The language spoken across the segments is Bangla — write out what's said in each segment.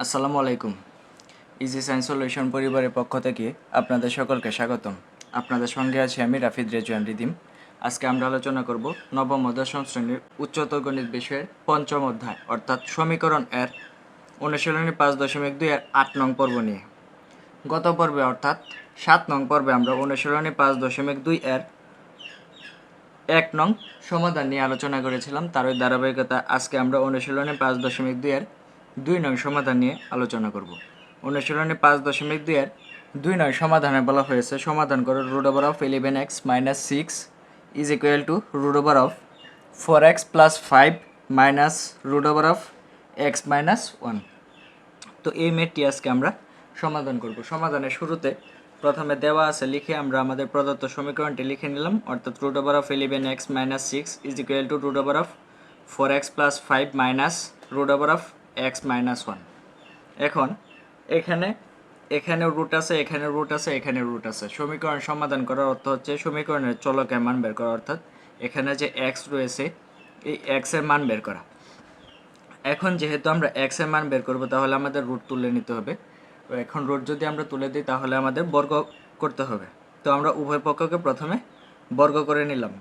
আসসালামু আলাইকুম। ইজি সায়েন্স সলিউশন পরিবারের পক্ষ থেকে আপনাদের সকলকে স্বাগতম। আপনাদের সঙ্গে আছি আমি রাফিদ রেজওয়ান রিদিম। আজকে আমরা আলোচনা করব নবম ও দশম শ্রেণীর উচ্চতর গণিত বিষয়ের পঞ্চম অধ্যায় অর্থাৎ সমীকরণ এর অনুশীলনী 5.2 এর 8 নং পর্ব নিয়ে। গত পর্বে অর্থাৎ 7 নং পর্বে আমরা অনুশীলনী 5.2 এর 1 নং সমাধান নিয়ে আলোচনা করেছিলাম। তারই ধারাবাহিকতা আজকে আমরা অনুশীলনী 5.2 এর 2 নং সমাধান নিয়ে আলোচনা করব। অনুশীলনী 5.2 এর 2 নং সমাধানে বলা হয়েছে সমাধান করো √11x - 6 is equal to √4x + 5 - √x - 1। তো এই ম্যাথটি আজকে আমরা সমাধান করব। সমাধানের শুরুতে প্রথমে দেওয়া আছে লিখে আমরা আমাদের প্রদত্ত সমীকরণটি লিখে নিলাম, অর্থাৎ √11x - 6 is equal to √4x + 5 - √x - 1। এখন এখানে রুট আছে, এখানে রুট আছে, এখানে রুট আছে। সমীকরণ সমাধান করার অর্থ হচ্ছে সমীকরণের চলকের মান বের করা, অর্থাৎ এখানে যে এক্স রয়েছে এই এক্স এর মান বের করা। এখন যেহেতু আমরা এক্স এর মান বের করব তাহলে আমাদের রুট তুলে নিতে হবে। এখন রুট যদি আমরা তুলে দিই তাহলে আমাদের বর্গ করতে হবে। তো আমরা উভয় পক্ষকে প্রথমে বর্গ করে নিলাম।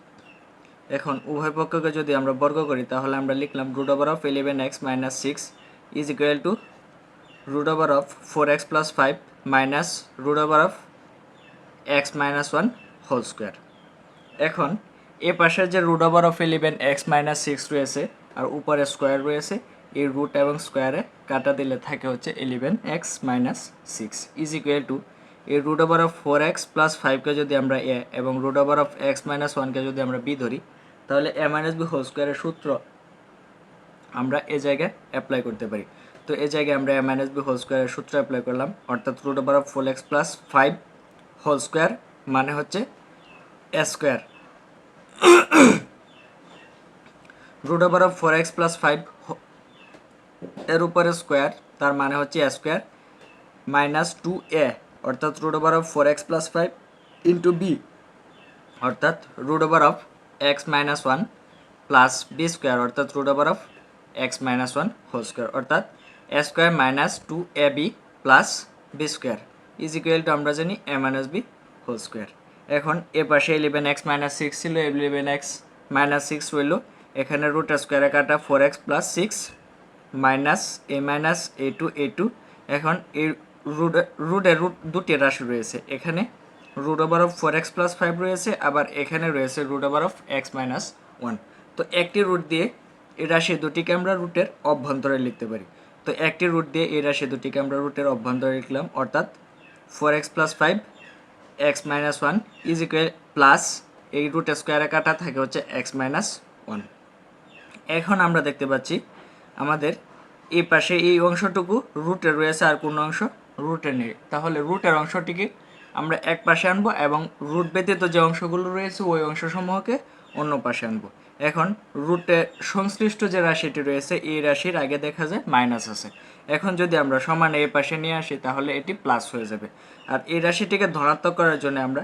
এখন উভয় পক্ষকে যদি আমরা বর্গ করি তাহলে আমরা লিখলাম √11x - 6 is equal to √4x + 5 - √x - 1 whole square. এখন এ পাশে যে √11x - 6 রয়েছে আর উপরে স্কোয়ার রয়েছে, এই রুট এবং স্কোয়ারে কাটা দিলে থাকে হচ্ছে 11x - 6 ইজ ইকুয়াল টু এই √4x + 5কে যদি আমরা এ এবং √x - 1কে যদি আমরা বি ধরি তাহলে a - b হোল স্কোয়ারের সূত্র আমরা এ জায়গায় অ্যাপ্লাই করতে পারি। তো এই জায়গায় আমরা a - b হোল স্কোয়ারের সূত্র অ্যাপ্লাই করলাম, অর্থাৎ √4x + 5 হোল স্কোয়ার মানে হচ্ছে a স্কোয়ার, √4x + 5 এর উপরে স্কোয়ার তার মানে হচ্ছে a স্কোয়ার -2a অর্থাৎ √4x + 5 ইন্টু b অর্থাৎ √x - 1 প্লাস b স্কোয়ার অর্থাৎ √x - 1 হোল স্কোয়ার, অর্থাৎ a square -2ab plus b square is equal to আমরা জানি a - b হোল স্কোয়ার। এখন এ পাশে 11x - 6 ছিল, 11x - 6 রইল, এখানে রুট স্কোয়ারে কাটা 4x + 6 মাইনাস a - a2 এখন এই রুটের দুটি রাশি রয়েছে, এখানে √4x + 5 রয়েছে, আবার এখানে রয়েছে √x - 1। তো একটি রুট দিয়ে এই রাশি দুটিকে আমরা রুটের অভ্যন্তরে লিখতে পারি। তো একটি রুট দিয়ে এই রাশি দুটিকে আমরা রুটের অভ্যন্তরে লিখলাম, অর্থাৎ 4x + 5 x - 1 is equal plus এই রুট স্কোয়ারে কাটা থাকে হচ্ছে x - 1। এখন আমরা দেখতে পাচ্ছি আমাদের এই পাশে এই অংশটুকু রুটে রয়েছে আর কোন অংশ রুটে নেই, তাহলে রুটের অংশটিকে আমরা এক পাশে আনবো এবং রুট ব্যতীত যে অংশগুলো রয়েছে ওই অংশসমূহকে অন্য পাশে আনবো। এখন রুটে সংশ্লিষ্ট যে রাশিটি রয়েছে এই রাশির আগে দেখা যায় মাইনাস আছে, এখন যদি আমরা সমান এই পাশে নিয়ে আসি তাহলে এটি প্লাস হয়ে যাবে। আর এই রাশিটিকে ধনাত্মক করার জন্য আমরা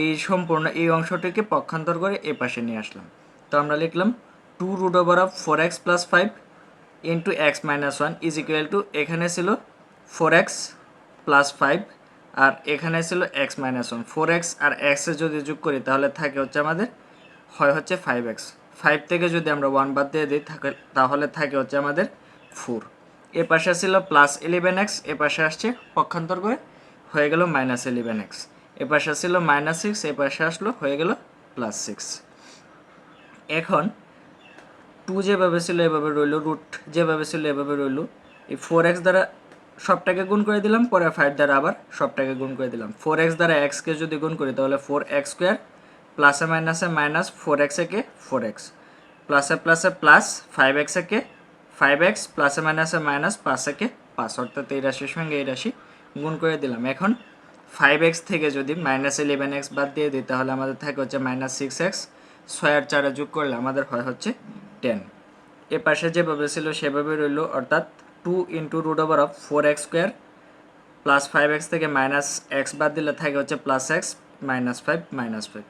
এই সম্পূর্ণ এই অংশটিকে পক্ষান্তর করে এ পাশে নিয়ে আসলাম। তো আমরা লিখলাম 2√4x + 5 into x - 1 is equal two এখানে ছিল 4x + 5 আর এখানে ছিল x - 1। 4x আর x এ যদি যোগ করি তাহলে থাকে হচ্ছে আমাদের হয় হচ্ছে 5x। 5 থেকে যদি আমরা 1 বাদ দিয়ে দিই তাহলে থাকে হচ্ছে আমাদের 4। এ পাশে ছিল +11x, এ পাশে আসছে পক্ষান্তর করে হয়ে গেল -11x। এ পাশে ছিল -6, এ পাশে আসলো হয়ে গেল +6। এখন 2 যেভাবে ছিল এভাবে রইল, রুট যেভাবে ছিল এভাবে রইল, এই 4x দ্বারা সবটাকে গুণ করে দিলাম, পরে 5 দ্বারা আবার সবটাকে গুণ করে দিলাম। 4x দ্বারা x কে যদি গুণ করি তাহলে 4x² প্লাসে মাইনাসে মাইনাস 4x একে 4x প্লাসে প্লাসে প্লাস 5x একে 5x প্লাসে মাইনাসে মাইনাস 5 একে 5, অর্থাৎ এই রাশির সঙ্গে এই রাশি গুণ করে দিলাম। এখন 5x থেকে যদি -11x বাদ দিয়ে দিই তাহলে আমাদের থাকে হচ্ছে -6x, 6 আর 4 যোগ করলে আমাদের হয় হচ্ছে 10। এ পাশে যেভাবে ছিল সেভাবে রইল, অর্থাৎ 2 ইন্টু √4x² প্লাস 5x থেকে -x বাদ দিলে থাকে হচ্ছে +x -5 -5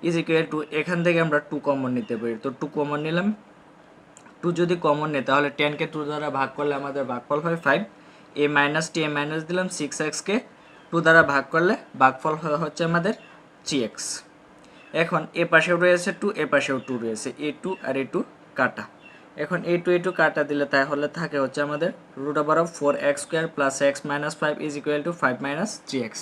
ইজ ইকুয়াল টু এখান থেকে আমরা 2 কমন নিতে পারি। তো 2 কমন নিলাম, 2 যদি কমন নেই তাহলে 10কে 2 দ্বারা ভাগ করলে আমাদের ভাগফল হয় 5। এ মাইনাস টি এ মাইনাস দিলাম, 6xকে 2 দ্বারা ভাগ করলে ভাগফল হচ্ছে আমাদের 3x। এখন এ পাশেও রয়েছে 2, এ পাশেও 2 রয়েছে, a2 আর a2 কাটা। এখন a2 কাটা দিলে তাহলে থাকে হচ্ছে আমাদের √4x² plus x minus 5 is equal to 5 minus 3x।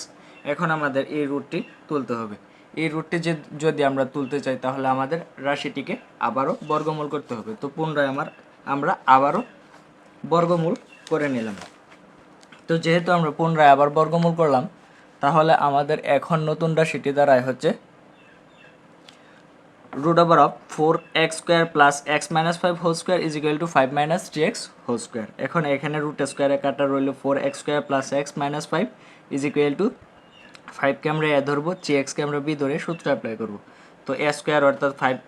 এখন আমাদের এই রুটটি তুলতে হবে। এই রুটটি যদি আমরা তুলতে চাই তাহলে আমাদের রাশিটিকে আবারও বর্গমূল করতে হবে। তো পুনরায় আমরা আবারও বর্গমূল করে নিলাম। তো যেহেতু আমরা পুনরায় আবার বর্গমূল করলাম, তাহলে আমাদের এখন নতুন রাশিটি দাঁড়ায় হচ্ছে √4x² plus x minus 5 whole square is equal to 5 minus 3x whole square. এখন এখানে রুট স্কোয়ারে কাটা রইল 4x² plus x minus 5 is equal to 5কে আমরা এ ধরবো, 3xকে আমরা বি ধরে সূত্র অ্যাপ্লাই করব। তো এ স্কোয়ার অর্থাৎ 5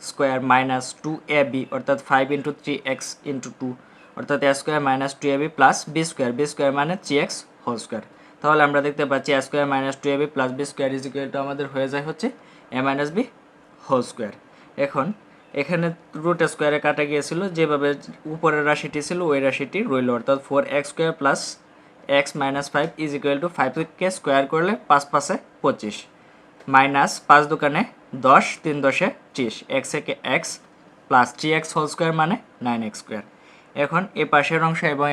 স্কোয়ার মাইনাস 2ab অর্থাৎ 5 ইন্টু 3x ইন্টু 2 অর্থাৎ a square minus 2ab plus b square মানে 3x হোল স্কোয়ার। তাহলে আমরা দেখতে পাচ্ছি a square minus 2ab plus b square is equal to আমাদের হয়ে যায় হচ্ছে a minus b whole square. এখন এখানে রুট স্কোয়ারে কাটা গিয়েছিল, যেভাবে উপরের রাশিটি ছিল ওই রাশিটি রইল, অর্থাৎ 4x² plus x minus 5 is equal to 5কে স্কোয়ার করলে 5 5 25 মাইনাস 5 দোকানে 10 3 10 30 x একে x plus 3x whole square মানে 9x²। এখন এ পাশের অংশ এবং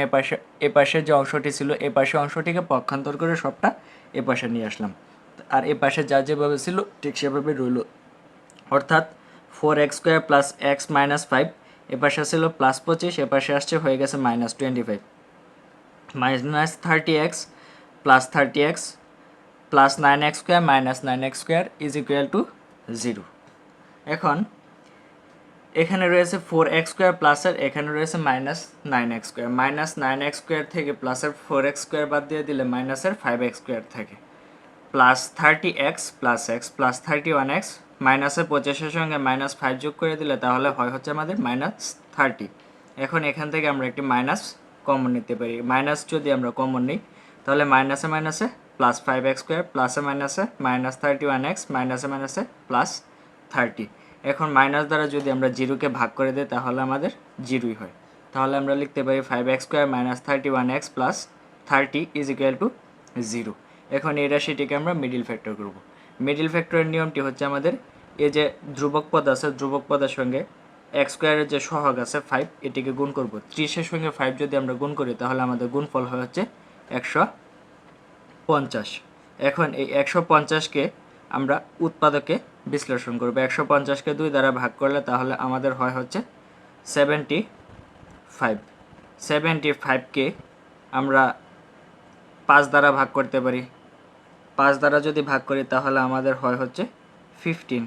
এ পাশের যে অংশটি ছিল এ পাশের অংশটিকে পক্ষান্তর করে সবটা এ পাশে নিয়ে আসলাম, আর এ পাশে যা যেভাবে ছিল ঠিক সেভাবে রইল, অর্থাৎ 4x² প্লাস x মাইনাস 5 এ পাশে ছিল প্লাস 25, এ পাশে আসছে হয়ে গেছে minus 25 minus 30x plus 30x plus 9x² minus 9x² is equal two 0। এখন এখানে রয়েছে 4x² প্লাসের, এখানে রয়েছে মাইনাস 9x², মাইনাস 9x² থেকে প্লাসের 4x² বাদ দিয়ে দিলে মাইনাসের 5x² থাকে, plus 30x plus x plus 31x মাইনাসের 25-এর সঙ্গে মাইনাস 5 যোগ করে দিলে তাহলে হয় হচ্ছে আমাদের মাইনাস 30। এখন এখান থেকে আমরা একটি মাইনাস কমন নিতে পারি। মাইনাস যদি আমরা কমন নিই তাহলে মাইনাসে মাইনাসে প্লাস 5x² প্লাসে মাইনাসে মাইনাস 31x মাইনাসে প্লাস 30। এখন মাইনাস দ্বারা যদি আমরা 0কে ভাগ করে দিই তাহলে আমাদের 0ই হয়। তাহলে আমরা লিখতে পারি 5x² minus 31x plus 30 is equal two 0। এখন এই রাশিটিকে আমরা মিডিল ফ্যাক্টর করব। মিডিল ফ্যাক্টরের নিয়মটি হচ্ছে আমাদের এই যে ধ্রুবক পদ আছে, ধ্রুবক পদের সঙ্গে x² এর যে সহগ আছে 5 এটিকে গুণ করব। 30-এর সঙ্গে 5 যদি আমরা গুণ করি তাহলে আমাদের গুণফল হয় হচ্ছে 150। এখন এই 150কে আমরা উৎপাদকে বিশ্লেষণ করব। 150কে 2 দ্বারা ভাগ করলে তাহলে আমাদের হয় হচ্ছে 75। 75কে আমরা 5 দ্বারা ভাগ করতে পারি। 5 দ্বারা যদি ভাগ করি তাহলে আমাদের হয় হচ্ছে 15।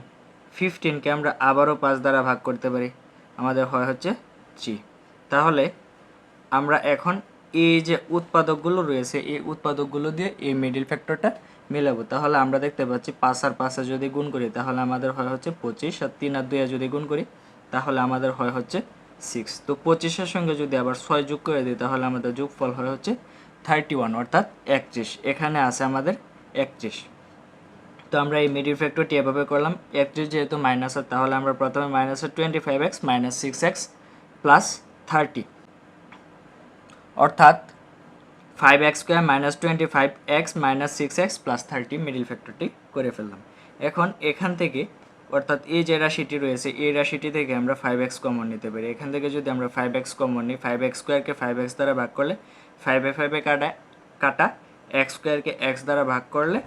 15কে আমরা আবারও 5 দ্বারা ভাগ করতে পারি, আমাদের হয় হচ্ছে 3। তাহলে আমরা এখন এই যে উৎপাদকগুলো রয়েছে এই উৎপাদকগুলো দিয়ে এই মিডিল ফ্যাক্টরটা মেলাবো। তাহলে আমরা দেখতে পাচ্ছি 5 আর 5 যদি গুণ করি তাহলে আমাদের হয় হচ্ছে 25, আর 3 আর 2 যদি গুণ করি তাহলে আমাদের হয় হচ্ছে 6। তো 25-এর সঙ্গে যদি আবার 6 যোগ করে দিই তাহলে আমাদের যোগফল হয় হচ্ছে 31 অর্থাৎ 31। এখানে আছে আমাদের 31। তো আমরা এই মিডিল ফ্যাক্টরটি এভাবে করলাম। 31 যেহেতু মাইনাস আছে তাহলে আমরা প্রথমে মাইনাসের 25x মাইনাস 6x প্লাস 30 অর্থাৎ 5x² minus 25x minus 6x plus 30 middle ফ্যাক্টরটি করে ফেললাম। এখন এখান থেকে অর্থাৎ এই যে রাশিটি রয়েছে এই রাশিটি থেকে আমরা 5x কমন নিতে পারি। এখান থেকে যদি আমরা 5x কমন নিই, 5x²5x দ্বারা ভাগ করলে 5 কাটা x² x দ্বারা ভাগ করলে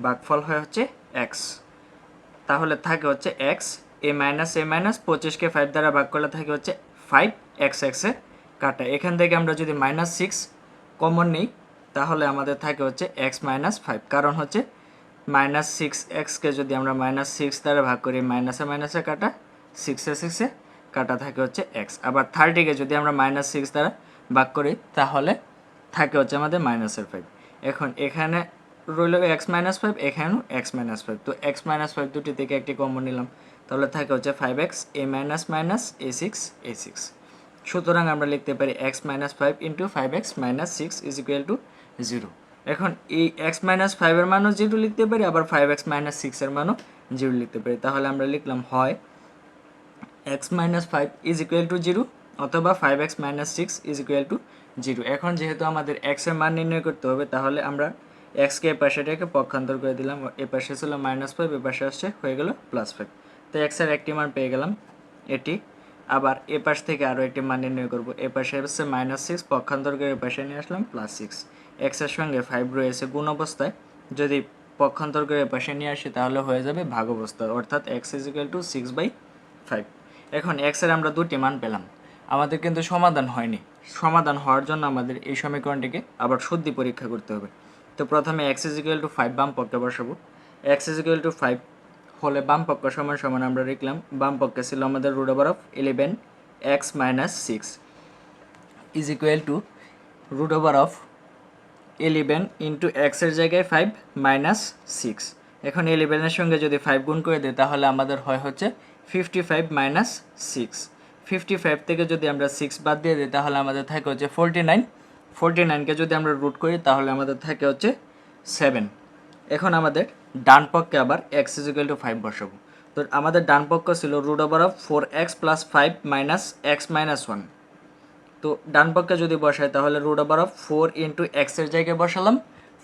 ভাগফল হয় হচ্ছে x, তাহলে থাকে হচ্ছে x এ মাইনাস 25কে 5 দ্বারা ভাগ করলে থাকে হচ্ছে 5x এ কাটা। এখান থেকে আমরা যদি মাইনাস 6 কমন নিই তাহলে আমাদের থাকে হচ্ছে x মাইনাস 5, কারণ হচ্ছে মাইনাস 6xকে যদি আমরা মাইনাস 6 দ্বারা ভাগ করি মাইনাসে কাটা 6 কাটা থাকে হচ্ছে x। আবার 30কে যদি আমরা মাইনাস 6 দ্বারা ভাগ করি তাহলে থাকে হচ্ছে আমাদের মাইনাসের 5। এখন এখানে রইল x মাইনাস 5, এখানেও x মাইনাস 5। তো x মাইনাস 5 দুটি থেকে একটি কমন নিলাম, তাহলে থাকে হচ্ছে 5x a minus minus a6। সুতরাং আমরা লিখতে পারি x minus 5 into 5x minus 6 is equal two 0। এখন এই x মাইনাস 5 এর মানও 0 লিখতে পারি, আবার 5x মাইনাস 6 এর মানও 0 লিখতে পারি। তাহলে আমরা লিখলাম হয় x minus 5 is equal two 0 অথবা 5x minus 6 is equal two 0। এখন যেহেতু আমাদের x এর মান নির্ণয় করতে হবে, তাহলে আমরা x কে এই পাশে রেখে পক্ষান্তর করে দিলাম। এই পাশে ছিল -5, এই পাশে আসছে হয়ে গেল +5। তো x এর একটি মান পেয়ে গেলাম এটি। আবার এ পাশ থেকে আরও একটি মান নির্ণয় করব। এ পাশে হচ্ছে -6, পক্ষান্তর করে এ পাশে নিয়ে আসলাম +6। x এর সঙ্গে 5 রয়েছে গুণ অবস্থায়, যদি পক্ষান্তর করে এ পাশে নিয়ে আসি তাহলে হয়ে যাবে ভাগ অবস্থায়, অর্থাৎ x = 6/5। এখন x এর আমরা দুটি মান পেলাম। আমাদের কিন্তু সমাধান হয়নি। সমাধান হওয়ার জন্য আমাদের এই সমীকরণটিকে আবার শুদ্ধি পরীক্ষা করতে হবে। তো প্রথমে x = 5 বাম পক্ষে বসাবো। x = 5 হলে বাম পক্ষ সমান সমান আমরা লিখলাম, বাম পক্ষে ছিল আমাদের √11x - 6 is equal two √11 into x এর জায়গায় 5 - 6। এখন 11 এর সঙ্গে যদি 5 গুণ করে দিই তাহলে আমাদের হয় হচ্ছে 55 - 6। 55 থেকে যদি আমরা 6 বাদ দিয়ে দিই তাহলে আমাদের থাকে হচ্ছে 49। 49কে যদি আমরা রুট করি তাহলে আমাদের থাকে হচ্ছে 7। এখন আমাদের ডান পক্ষে আবার x = 5 বসাবো। তো আমাদের ডান পক্ষ ছিল √4x + 5 - x - 1। তো ডান পক্ষে যদি বসাই তাহলে √4 ইন্টু এক্স এর জায়গায় বসালাম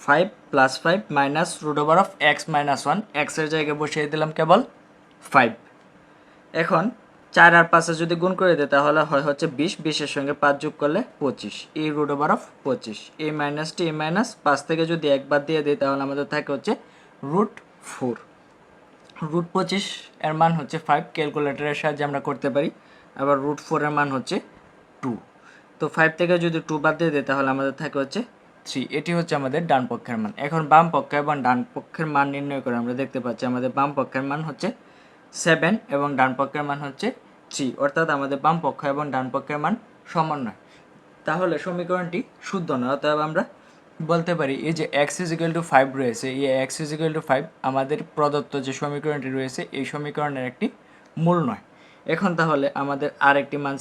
5 + 5 -√x - 1, এক্স এর জায়গায় বসিয়ে দিলাম কেবল 5। এখন 4 আর 5 যদি গুণ করে দিই তাহলে হয় হচ্ছে 20, 20 এর সঙ্গে 5 যোগ করলে 25, এই √25। এই মাইনাসটি এই মাইনাস 5 থেকে যদি 1 বাদ দিয়ে দিই তাহলে আমাদের থাকে হচ্ছে √4। √25 এর মান হচ্ছে 5, ক্যালকুলেটরের সাহায্যে আমরা করতে পারি। আবার √4 এর মান হচ্ছে 2। তো 5 থেকে যদি 2 বাদ দিয়ে দিই তাহলে আমাদের থাকে হচ্ছে 3। এটি হচ্ছে আমাদের ডান পক্ষের মান। এখন বাম পক্ষ এবং ডান পক্ষের মান নির্ণয় করে আমরা দেখতে পাচ্ছি আমাদের বাম পক্ষের মান হচ্ছে 7 এবং ডান পক্ষের মান হচ্ছে 3, অর্থাৎ আমাদের বাম পক্ষ এবং ডান পক্ষের মান সমান নয়। তাহলে সমীকরণটি শুদ্ধ নয়। অতএব আমরা বলতে পারি এই যে x = 5 রয়েছে, এই x = 5 আমাদের প্রদত্ত যে সমীকরণটি রয়েছে এই সমীকরণের একটি মূল নয়। এখন তাহলে আমাদের আরেকটি মান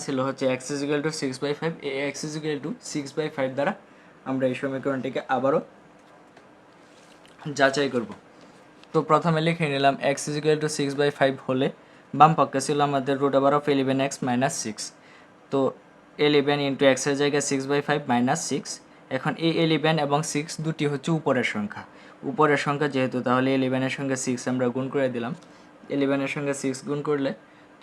ছিল হচ্ছে x = 6/5। এই x = 6/5 দ্বারা আমরা এই সমীকরণটিকে আবারও যাচাই করব। তো প্রথমে লিখে নিলাম x = 6/5 হলে বাম পক্ষে ছিল আমাদের √11x - 6। তো 11 ইন্টু x এর জায়গায় 6/5 - 6। এখন এই 11 এবং 6 দুটি হচ্ছে উপরের সংখ্যা। উপরের সংখ্যা যেহেতু, তাহলে 11 এর সঙ্গে 6 আমরা গুণ করে দিলাম। 11 এর সঙ্গে 6 গুণ করলে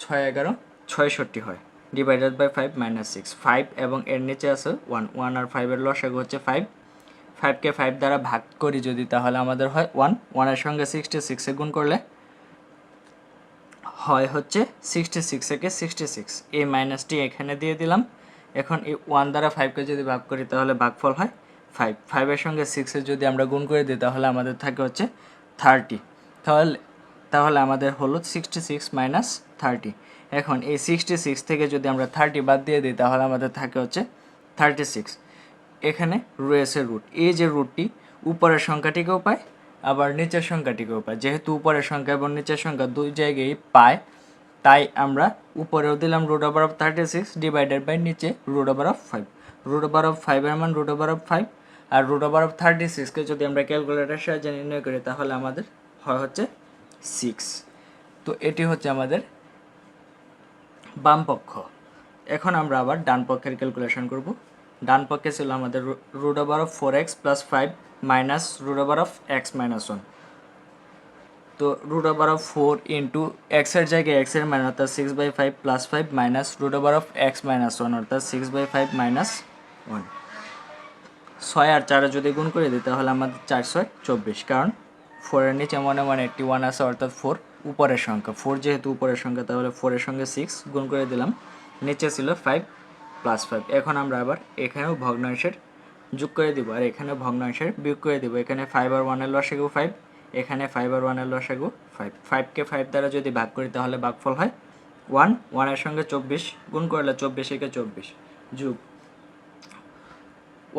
6 11 66 হয়, ডিভাইডেড বাই 5 - 6। 5 এবং এর নিচে আছে 1, 1 আর 5 এর লসাগু হচ্ছে 5। 5কে 5 দ্বারা ভাগ করি যদি তাহলে আমাদের হয় 1, 1 এর সঙ্গে 66 এ গুণ করলে হয় হচ্ছে 66 একে 66, এই মাইনাসটি এখানে দিয়ে দিলাম। এখন এই 1 দ্বারা 5কে যদি ভাগ করি তাহলে ভাগফল হয় 5। 5 এর সঙ্গে 6 এর যদি আমরা গুণ করে দিই তাহলে আমাদের থাকে হচ্ছে 30। তাহলে আমাদের হলো 66 - 30। এখন এই 66 থেকে যদি আমরা 30 বাদ দিয়ে দিই তাহলে আমাদের থাকে হচ্ছে 36। এখানে রয়েছে রুট, এই যে রুটটি উপরের সংখ্যাটিকেও পায় আবার নিচের সংখ্যাটিকেও পায়। যেহেতু উপরের সংখ্যা এবং নিচের সংখ্যা দুই জায়গায় পায়, তাই আমরা উপরেও দিলাম √36 ডিভাইডেড বাই নিচে √5। √5 এর মান √5, আর √36কে যদি আমরা ক্যালকুলেটরের সাহায্যে নির্ণয় করি তাহলে আমাদের হয় হচ্ছে 6। তো এটি হচ্ছে আমাদের বাম পক্ষ। এখন আমরা আবার ডান পক্ষের ক্যালকুলেশন করব। ডান পক্ষে ছিল আমাদের √4x + 5 -√x - 1। তো √4 ইন্টু এক্স এর জায়গায় এক্স এর মান অর্থাৎ 6/5 + 5 -√x - 1 অর্থাৎ 6/5 - 1। 6 আর 4 যদি গুণ করে দিই তাহলে আমাদের 4 6 24, কারণ 4 এর নিচে মনে মনে একটি 1 আছে অর্থাৎ 4 উপরের সংখ্যা। 4 যেহেতু উপরের সংখ্যা তাহলে 4 এর সঙ্গে 6 গুণ করে দিলাম, নিচে ছিল 5 + 5। এখন আমরা আবার এখানেও ভগ্নাংশের যোগ করে দিব আর এখানে ভগ্নাংশের বিয়োগ করে দিব। এখানে 5 আর 1 এর লসাগু 5, এখানে 5 আর 1 এর লসাগু 5। 5কে 5 দ্বারা যদি ভাগ করি তাহলে ভাগফল হয় 1। 1 এর সঙ্গে 24 গুণ করলে 24 একে 24 যোগ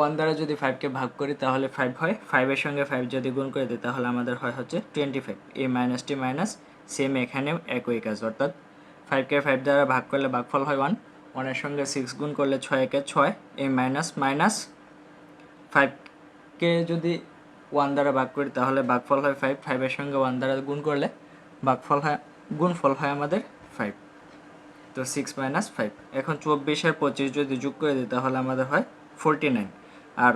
1 দ্বারা যদি 5কে ভাগ করি তাহলে 5 হয়। 5 এর সঙ্গে 5 যদি গুণ করে দিই তাহলে আমাদের হয় হচ্ছে 25। এই মাইনাসটি মাইনাস, সেম এখানেও একই কাজ, অর্থাৎ 5কে 5 দ্বারা ভাগ করলে ভাগফল হয় 1। 1 এর সঙ্গে 6 গুণ করলে 6 একে 6, এই মাইনাস মাইনাস 5কে যদি 1 দ্বারা ভাগ করি তাহলে ভাগফল হয় 5। 5 এর সঙ্গে 1 দ্বারা গুণ করলে গুণফল হয় আমাদের 5। তো 6 মাইনাস 5। এখন 24 আর 25 যদি যোগ করে দিই তাহলে আমাদের হয় 49, আর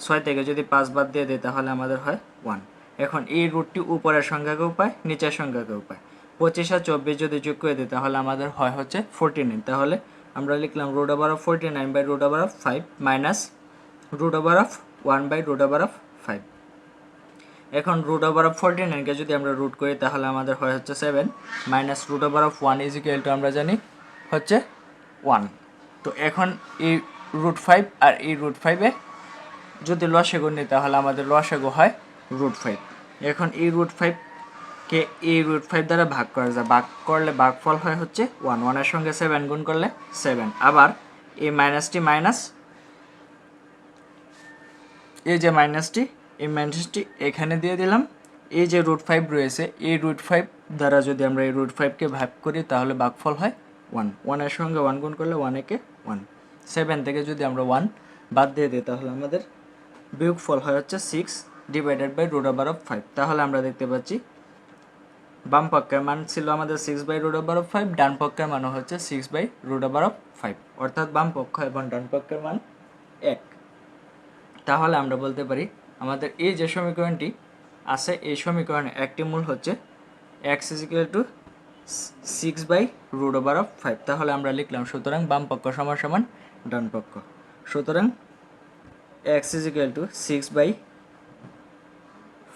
6 থেকে যদি 5 বাদ দিয়ে দিই তাহলে আমাদের হয় 1। এখন এই রুটটি উপরের সংখ্যাকেও পায়, নিচের সংখ্যাকেও পায়। 25 আর 24 যদি যোগ করে দিই তাহলে আমাদের হয় হচ্ছে 49। তাহলে আমরা লিখলাম root over of 49 by root over of 5 minus root over of 1 by root over of 5। এখন রুট ওভার অফ 49কে যদি আমরা রুট করি তাহলে আমাদের হয় হচ্ছে 7 minus root over of 1 is equal to আমরা জানি হচ্ছে 1। তো এখন এই রুট 5 আর এই রুট 5-এ যদি লসাগু নিই তাহলে আমাদের লসাগু হয় রুট 5। এখন এই রুট 5কে এই রুট 5 দ্বারা ভাগ করা যায়, ভাগ করলে ভাগফল হয় হচ্ছে 1, 1-এর সঙ্গে 7 গুণ করলে 7। আবার এই মাইনাসটি মাইনাস, এই যে মাইনাসটি, এই মাইনাসটি এখানে দিয়ে দিলাম। এই যে রুট 5 রয়েছে, এই রুট 5 দ্বারা যদি আমরা এই রুট 5কে ভাগ করি তাহলে ভাগফল হয় 1, 1-এর সঙ্গে 1 গুণ করলে 1 একে 1। 7 থেকে যদি আমরা 1 বাদ দিয়ে দিই তাহলে আমাদের বিয়োগফল হয় হচ্ছে 6 divided by root over of 5। তাহলে আমরা দেখতে পাচ্ছি বাম পক্ষের মান ছিল আমাদের 6 বাই রুট ওভার অফ 5, ডান পক্ষের মানও হচ্ছে 6 বাই রুট ওভার অফ 5, অর্থাৎ বাম পক্ষ এবং ডান পক্ষের মান 1। তাহলে আমরা বলতে পারি আমাদের এই যে সমীকরণটি আছে এই সমীকরণে একটি মূল হচ্ছে x is equal to 6 by root over of 5। তাহলে আমরা লিখলাম সুতরাং বাম পক্ষ সমান সমান ডান পক্ষ। সুতরাং x is equal to 6 by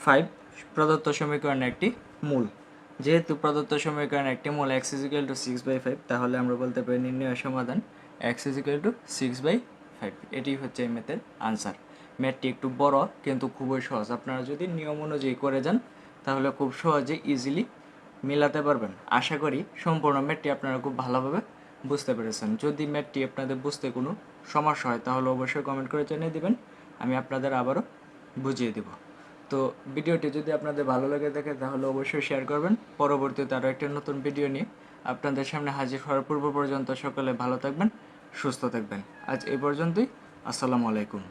5 প্রদত্ত সমীকরণের একটি মূল। যেহেতু প্রদত্ত সমীকরণের একটি মূল x is equal to 6 by 5, তাহলে আমরা বলতে পারি নির্ণয় সমাধান x is equal to 6 by 5। এটি হচ্ছে এই ম্যাথের আনসার। ম্যাথটি একটু বড় কিন্তু খুবই সহজ, আপনারা যদি নিয়ম অনুযায়ী করে যান তাহলে খুব সহজে ইজিলি মেলাতে পারবেন। আশা করি সম্পূর্ণ ম্যাথটি আপনারা খুব ভালোভাবে বুঝতে পেরেছেন। যদি ম্যাথটি আপনাদের বুঝতে কোনো সমস্যা হয় তাহলে অবশ্যই কমেন্ট করে জানিয়ে দেবেন, আমি আপনাদের আবারও বুঝিয়ে দেব। তো ভিডিওটি যদি আপনাদের ভালো লেগে থাকে তাহলে অবশ্যই শেয়ার করবেন। পরবর্তীতে আরও একটি নতুন ভিডিও নিয়ে আপনাদের সামনে হাজির হওয়ার পূর্ব পর্যন্ত সকলে ভালো থাকবেন, সুস্থ থাকবেন। আজ এই পর্যন্তই। আসসালামু আলাইকুম।